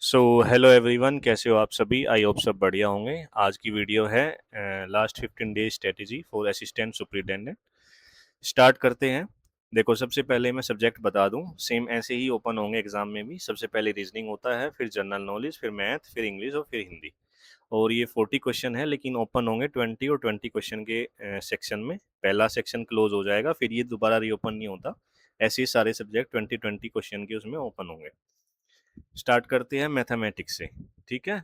So hello everyone, कैसे हो आप सभी। आई होप सब बढ़िया होंगे। आज की वीडियो है last 15 days strategy for assistant superintendent. Start करते हैं। देखो, सबसे पहले मैं सब्जेक्ट बता दूं, सेम ऐसे ही ओपन होंगे एग्जाम में भी। सबसे पहले रीजनिंग होता है, फिर जनरल नॉलेज, फिर मैथ, फिर इंग्लिश और फिर हिंदी। और ये 40 क्वेश्चन है, लेकिन ओपन होंगे 20 और 20 क्वेश्चन के सेक्शन में। पहला सेक्शन क्लोज हो जाएगा, फिर ये दोबारा रीओपन नहीं होता। ऐसे ही सारे सब्जेक्ट 20 क्वेश्चन के उसमें ओपन होंगे। स्टार्ट करते हैं मैथमेटिक्स से। ठीक है,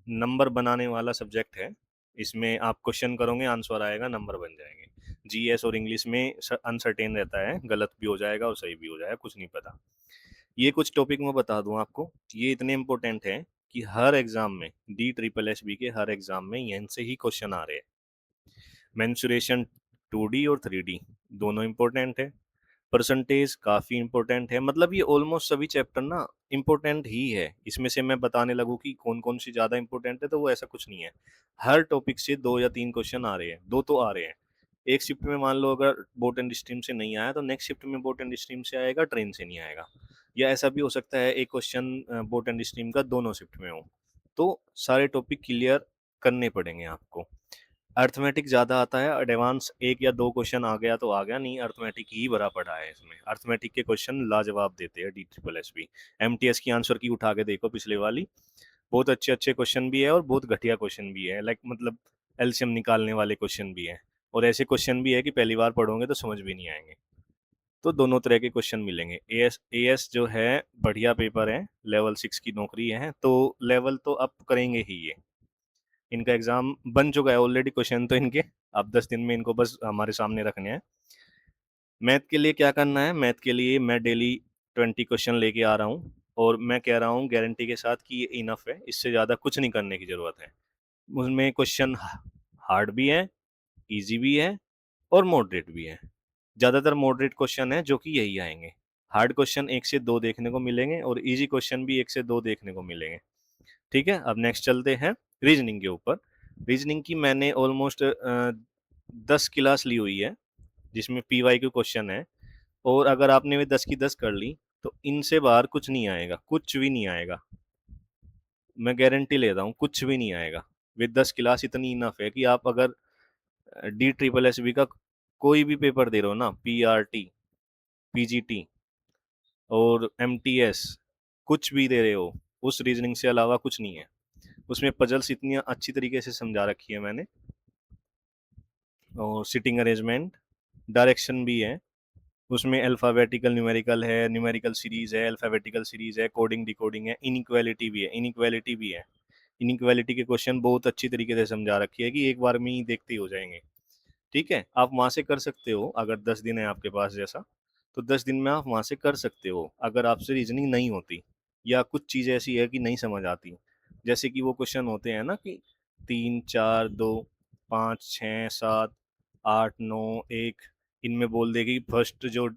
नंबर बनाने वाला सब्जेक्ट है। इसमें आप क्वेश्चन करोगे, आंसर आएगा, नंबर बन जाएंगे। जीएस और इंग्लिश में अनसर्टेन रहता है, गलत भी हो जाएगा और सही भी हो जाएगा, कुछ नहीं पता। ये कुछ टॉपिक मैं बता दूं आपको, ये इतने इंपॉर्टेंट है कि हर एग्जाम में, DSSB के हर एग्जाम में इनसे ही क्वेश्चन आ रहे हैं। मेंसुरेशन 2D और 3D दोनों इंपॉर्टेंट है। परसेंटेज काफ़ी इंपॉर्टेंट है। मतलब ये ऑलमोस्ट सभी चैप्टर ना इंपॉर्टेंट ही है। इसमें से मैं बताने लगूँ कि कौन कौन सी ज़्यादा इंपॉर्टेंट है, तो वो ऐसा कुछ नहीं है। हर टॉपिक से 2 या 3 क्वेश्चन आ रहे हैं, 2 तो आ रहे हैं। एक शिफ्ट में मान लो अगर बोट एंड स्ट्रीम से नहीं आया, तो नेक्स्ट शिफ्ट में बोट एंड स्ट्रीम से आएगा, ट्रेन से नहीं आएगा। या ऐसा भी हो सकता है एक क्वेश्चन बोट एंड स्ट्रीम का दोनों शिफ्ट में हो। तो सारे टॉपिक क्लियर करने पड़ेंगे आपको। अर्थमेटिक ज़्यादा आता है, एडवांस 1 या 2 क्वेश्चन आ गया तो आ गया, नहीं अर्थमेटिक ही भरा पड़ा है इसमें। अर्थमेटिक के क्वेश्चन लाजवाब देते हैं DSSB। एमटीएस की आंसर की उठा के देखो पिछले वाली, बहुत अच्छे अच्छे क्वेश्चन भी है और बहुत घटिया क्वेश्चन भी है। लाइक मतलब एलसीएम निकालने वाले क्वेश्चन भी है, और ऐसे क्वेश्चन भी है कि पहली बार पढ़ोगे तो समझ भी नहीं आएंगे। तो दोनों तरह के क्वेश्चन मिलेंगे। एएस जो है बढ़िया पेपर है, लेवल 6 की नौकरी है, तो लेवल तो अप करेंगे ही ये। इनका एग्जाम बन चुका है ऑलरेडी, क्वेश्चन तो इनके अब 10 दिन में इनको बस हमारे सामने रखने हैं। मैथ के लिए क्या करना है, मैथ के लिए मैं डेली 20 क्वेश्चन लेके आ रहा हूँ, और मैं कह रहा हूँ गारंटी के साथ कि ये इनफ है, इससे ज़्यादा कुछ नहीं करने की ज़रूरत है। उसमें क्वेश्चन हार्ड भी है, इजी भी है और मॉडरेट भी है। ज़्यादातर मॉडरेट क्वेश्चन है जो कि यही आएंगे। हार्ड क्वेश्चन 1 से 2 देखने को मिलेंगे और इजी क्वेश्चन भी 1 से 2 देखने को मिलेंगे। ठीक है, अब नेक्स्ट चलते हैं रीजनिंग के ऊपर। रीजनिंग की मैंने ऑलमोस्ट 10 क्लास ली हुई है, जिसमें PYQ क्वेश्चन है। और अगर आपने भी 10 की 10 कर ली, तो इनसे बाहर कुछ नहीं आएगा, कुछ भी नहीं आएगा। मैं गारंटी ले रहा हूँ, कुछ भी नहीं आएगा। विद 10 क्लास इतनी इनफ है कि आप अगर DSSB का कोई भी पेपर दे रहे हो ना, PRT, PGT और MTS, कुछ भी दे रहे हो, उस रीजनिंग से अलावा कुछ नहीं है। उसमें पजल्स इतनी अच्छी तरीके से समझा रखी है मैंने, और सिटिंग अरेंजमेंट, डायरेक्शन भी है उसमें। अल्फ़ाबेटिकल न्यूमेरिकल है, न्यूमेरिकल सीरीज है, अल्फ़ाबेटिकल सीरीज है, कोडिंग डिकोडिंग है, इनइक्वालिटी भी है, इनइक्वालिटी भी है। इनइक्वालिटी के क्वेश्चन बहुत अच्छी तरीके से समझा रखी है कि एक बार में ही देखते ही हो जाएंगे। ठीक है, आप वहाँ से कर सकते हो अगर 10 दिन है आपके पास जैसा, तो 10 दिन में आप वहाँ से कर सकते हो। अगर आपसे रीजनिंग नहीं होती या कुछ चीज़ ऐसी है कि नहीं समझ आती, जैसे कि वो क्वेश्चन होते हैं ना कि 3 4 2 5 6 7 8 9 1, इनमें बोल देगी फर्स्ट जो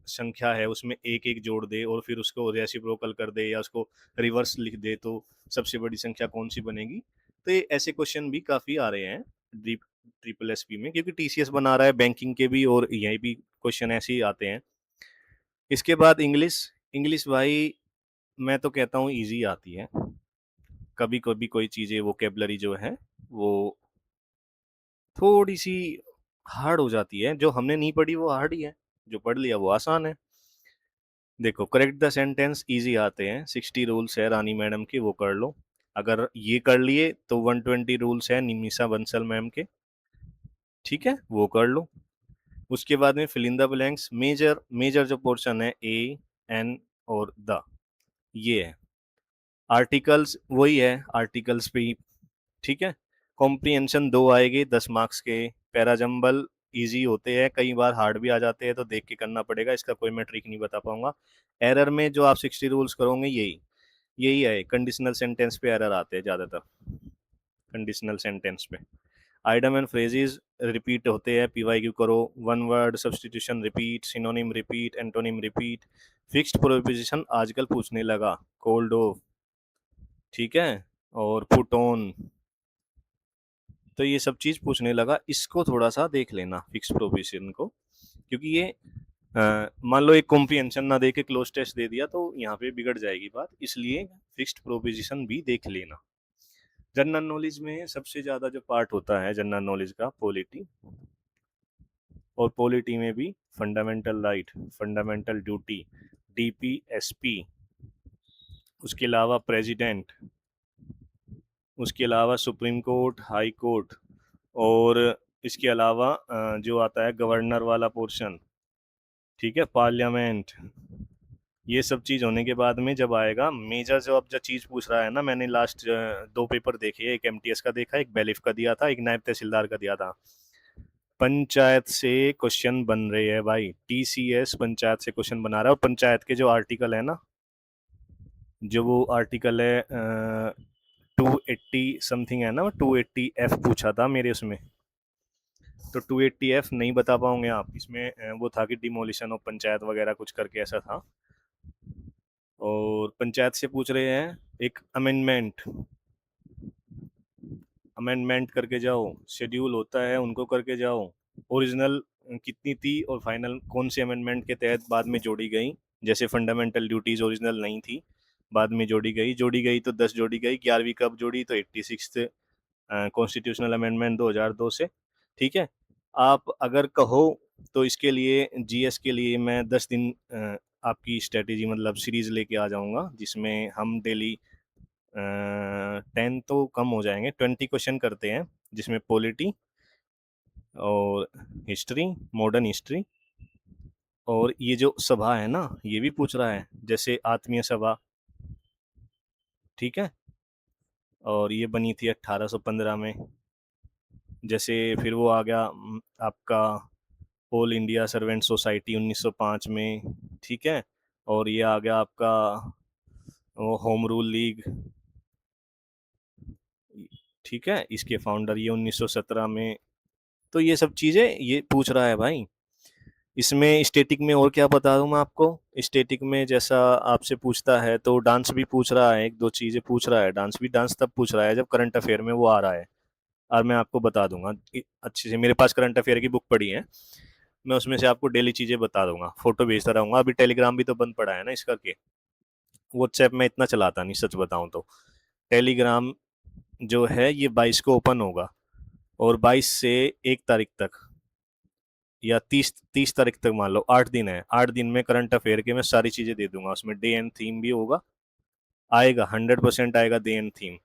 संख्या है उसमें एक एक जोड़ दे और फिर उसको रेसिप्रोकल कर दे या उसको रिवर्स लिख दे, तो सबसे बड़ी संख्या कौन सी बनेगी। तो ये ऐसे क्वेश्चन भी काफ़ी आ रहे हैं DSSB में, क्योंकि TCS बना रहा है बैंकिंग के भी, और यही भी क्वेश्चन ऐसे ही आते हैं। इसके बाद इंग्लिश। इंग्लिश भाई मैं तो कहता हूँ इजी आती है। कभी कभी कोई चीज़ें वोकेबलरी जो है वो थोड़ी सी हार्ड हो जाती है, जो हमने नहीं पढ़ी वो हार्ड ही है, जो पढ़ लिया वो आसान है। देखो, करेक्ट द सेंटेंस इजी आते हैं, 60 रूल्स है रानी मैडम के, वो कर लो। अगर ये कर लिए तो 120 रूल्स है निमिषा बंसल मैम के। ठीक है, वो कर लो। उसके बाद में fill in the blanks. Major major जो पोर्शन है, ए, एन और द, ये है। आर्टिकल्स वही है, आर्टिकल्स पे ही। ठीक है, कॉम्प्रिहेंशन 2 आएंगे 10 मार्क्स के। पैराजम्बल इजी होते हैं, कई बार हार्ड भी आ जाते हैं, तो देख के करना पड़ेगा, इसका कोई मैं ट्रिक नहीं बता पाऊंगा। एरर में जो आप 60 रूल्स करोगे यही यही है। कंडीशनल सेंटेंस पे एरर आते हैं ज़्यादातर, कंडीशनल सेंटेंस पे। आइटम एंड फ्रेजेस रिपीट होते हैं, PYQ करो। One word substitution repeat, synonym repeat, antonym repeat. Fixed proposition आजकल पूछने लगा, कोल्ड ऑफ, ठीक है, और पुट ऑन, तो ये सब चीज़ पूछने लगा। इसको थोड़ा सा देख लेना फिक्स प्रोपोजिशन को, क्योंकि ये मान लो एक कॉम्प्रिहेंशन ना दे के क्लोज टेस्ट दे दिया तो यहाँ पे बिगड़ जाएगी बात, इसलिए फिक्स्ड प्रोपोजिशन भी देख लेना। जनरल नॉलेज में सबसे ज्यादा जो पार्ट होता है जनरल नॉलेज का पॉलिटी, और पॉलिटी में भी fundamental right, fundamental duty, DPSP, उसके अलावा प्रेसिडेंट, उसके अलावा सुप्रीम कोर्ट, हाई कोर्ट, और इसके अलावा जो आता है गवर्नर वाला पोर्शन, ठीक है, पार्लियामेंट। ये सब चीज होने के बाद में जब आएगा मेजर, जो अब जो चीज पूछ रहा है ना, मैंने लास्ट 2 पेपर देखे, एक एमटीएस का देखा, एक बेलिफ का दिया था, एक नायब तहसीलदार का दिया था। पंचायत से क्वेश्चन बन रहे हैं भाई, टीसीएस पंचायत से क्वेश्चन बना रहा है। और पंचायत के जो आर्टिकल है ना, जो वो आर्टिकल है 280 समथिंग है ना, 280F पूछा था मेरे उसमें, तो 280F नहीं बता पाओगे आप इसमें। वो था कि डिमोलिशन ऑफ पंचायत वगैरह कुछ करके ऐसा था। और पंचायत से पूछ रहे हैं एक अमेंडमेंट, अमेंडमेंट करके जाओ, शेड्यूल होता है उनको करके जाओ, ओरिजिनल कितनी थी और फाइनल कौन से अमेंडमेंट के तहत बाद में जोड़ी गई। जैसे फंडामेंटल ड्यूटीज ओरिजिनल नहीं थी, बाद में जोड़ी गई तो 10 जोड़ी गई, 11वीं कब जोड़ी तो 86 कॉन्स्टिट्यूशनल अमेंडमेंट 2002 से। ठीक है, आप अगर कहो तो इसके लिए जीएस के लिए मैं 10 दिन आपकी स्ट्रेटेजी मतलब सीरीज लेके आ जाऊंगा, जिसमें हम डेली 10 तो कम हो जाएंगे, 20 क्वेश्चन करते हैं, जिसमें पॉलिटी और हिस्ट्री, मॉडर्न हिस्ट्री, और ये जो सभा है ना ये भी पूछ रहा है, जैसे आत्मीय सभा, ठीक है, और ये बनी थी 1815 में। जैसे फिर वो आ गया आपका ऑल इंडिया सर्वेंट सोसाइटी 1905 में, ठीक है, और ये आ गया आपका वो होम रूल लीग, ठीक है, इसके फाउंडर ये 1917 में। तो ये सब चीजें ये पूछ रहा है भाई। इसमें स्टैटिक में और क्या बता दूं मैं आपको, स्टैटिक में जैसा आपसे पूछता है तो डांस भी पूछ रहा है, एक दो चीजें पूछ रहा है, डांस भी, डांस तब पूछ रहा है जब करंट अफेयर में वो आ रहा है। और मैं आपको बता दूंगा अच्छे से, मेरे पास करंट अफेयर की बुक पड़ी है, मैं उसमें से आपको डेली चीजें बता दूंगा, फोटो भेजता रहूंगा। अभी टेलीग्राम भी तो बंद पड़ा है ना इस करके, व्हाट्सएप में इतना चलाता नहीं सच बताऊं तो। टेलीग्राम जो है ये 22 को ओपन होगा, और 22 से 1 तारीख तक या 30 तारीख तक, मान लो 8 दिन है, 8 दिन में करंट अफेयर के मैं सारी चीजें दे दूंगा, उसमें डे एंड थीम भी होगा, आएगा 100% आएगा डे एंड थीम।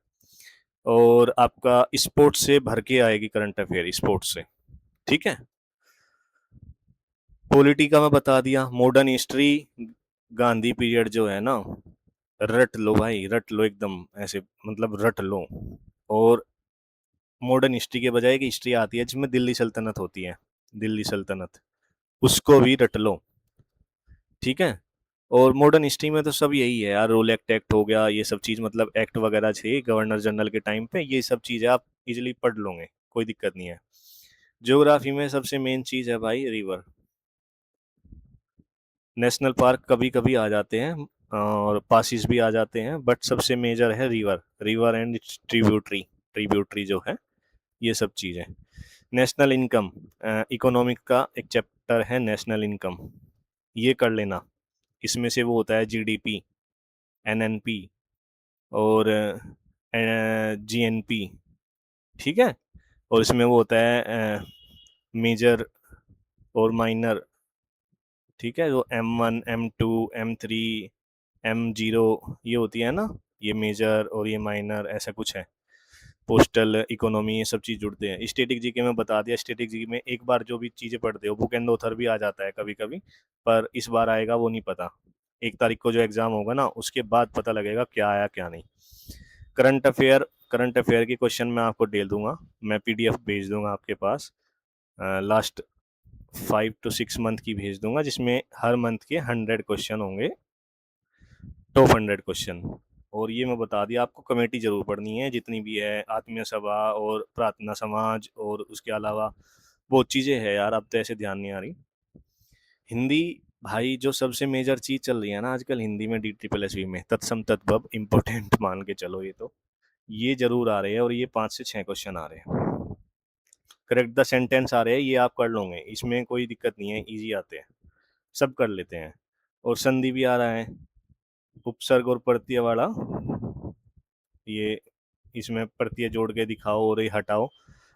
और आपका स्पोर्ट्स से भर के आएगी करंट अफेयर, स्पोर्ट्स से, ठीक है। पॉलिटी का मैं बता दिया, मॉडर्न हिस्ट्री गांधी पीरियड जो है ना, रट लो भाई, रट लो एकदम ऐसे, मतलब रट लो। और मॉडर्न हिस्ट्री के बजाय एक हिस्ट्री आती है जिसमें दिल्ली सल्तनत होती है, दिल्ली सल्तनत, उसको भी रट लो, ठीक है। और मॉडर्न हिस्ट्री में तो सब यही है यार, रोल एक्ट एक्ट हो गया, ये सब चीज मतलब एक्ट वगैरह थे गवर्नर जनरल के टाइम पे, ये सब चीजें आप इजिली पढ़ लोगे, कोई दिक्कत नहीं है। ज्योग्राफी में सबसे मेन चीज है भाई रिवर, नेशनल पार्क कभी कभी आ जाते हैं और पासिस भी आ जाते हैं, बट सबसे मेजर है river, river and tributary, tributary जो है, ये सब चीज़ है। नेशनल इनकम, इकोनॉमिक का एक चैप्टर है नेशनल इनकम, ये कर लेना, इसमें से वो होता है जीडीपी, एनएनपी, और जीएनपी, ठीक है, और इसमें वो होता है मेजर और माइनर, ठीक है, जो M1 M2 M3 M0 ये होती है ना, ये मेजर और ये माइनर ऐसा कुछ है। पोस्टल इकोनॉमी, ये सब चीज़ जुड़ते हैं। स्टैटिक जीके में बता दिया, स्टैटिक जीके में एक बार जो भी चीज़ें पढ़ते हो, बुक एंड ऑथर भी आ जाता है कभी कभी, पर इस बार आएगा वो नहीं पता। 1 तारीख को जो एग्जाम होगा ना उसके बाद पता लगेगा क्या आया क्या नहीं। करंट अफेयर, करंट अफेयर की क्वेश्चन मैं आपको दे दूंगा, मैं पीडीएफ भेज दूंगा आपके पास, लास्ट 5 to 6 मंथ की भेज दूंगा, जिसमें हर मंथ के 100 क्वेश्चन होंगे, टॉप 100 क्वेश्चन। और ये मैं बता दिया आपको, कमेटी जरूर पढ़नी है जितनी भी है, आत्मीय सभा और प्रार्थना समाज, और उसके अलावा बहुत चीज़ें हैं यार, अब तो ऐसे ध्यान नहीं आ रही। हिंदी भाई, जो सबसे मेजर चीज़ चल रही है ना आजकल हिंदी में, DSSB में तत्सम तद्भव इम्पोर्टेंट मान के चलो, ये जरूर आ रहे हैं, और ये 5 से 6 क्वेश्चन आ रहे हैं। करेक्ट द सेंटेंस आ रहे हैं, ये आप कर लोगे, इसमें कोई दिक्कत नहीं है, ईजी आते हैं। सब कर लेते हैं। और संधि भी आ रहा है, उपसर्ग और प्रत्यय वाला, ये इसमें प्रत्यय जोड़ के दिखाओ और ये हटाओ।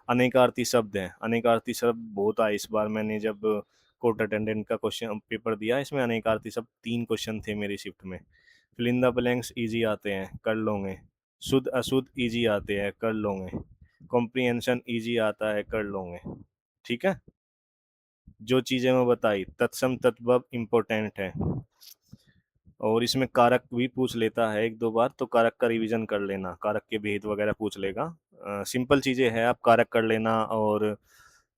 अनेकार्थी शब्द हैं, अनेकार्थी शब्द बहुत आए इस बार, मैंने जब कोर्ट अटेंडेंट का क्वेश्चन पेपर दिया इसमें अनेकार्थी शब्द 3 क्वेश्चन थे मेरी शिफ्ट में। Fill in the blanks easy आते हैं, कर लोगे। शुद्ध अशुद्ध ईजी आते हैं, कर लोगे। कॉम्प्रिहेंशन ईजी आता है, कर लोगे। ठीक है, जो चीजें मैं बताई तत्सम तद्भव इम्पोर्टेंट है। और इसमें कारक भी पूछ लेता है एक दो बार, तो कारक का रिवीजन कर लेना, कारक के भेद वगैरह पूछ लेगा। सिंपल चीजें हैं, आप कारक कर लेना। और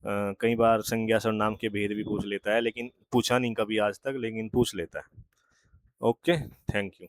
कई बार संज्ञा सर्वनाम के भेद भी पूछ लेता है, लेकिन पूछा नहीं कभी आज तक, लेकिन पूछ लेता है। Okay, thank you.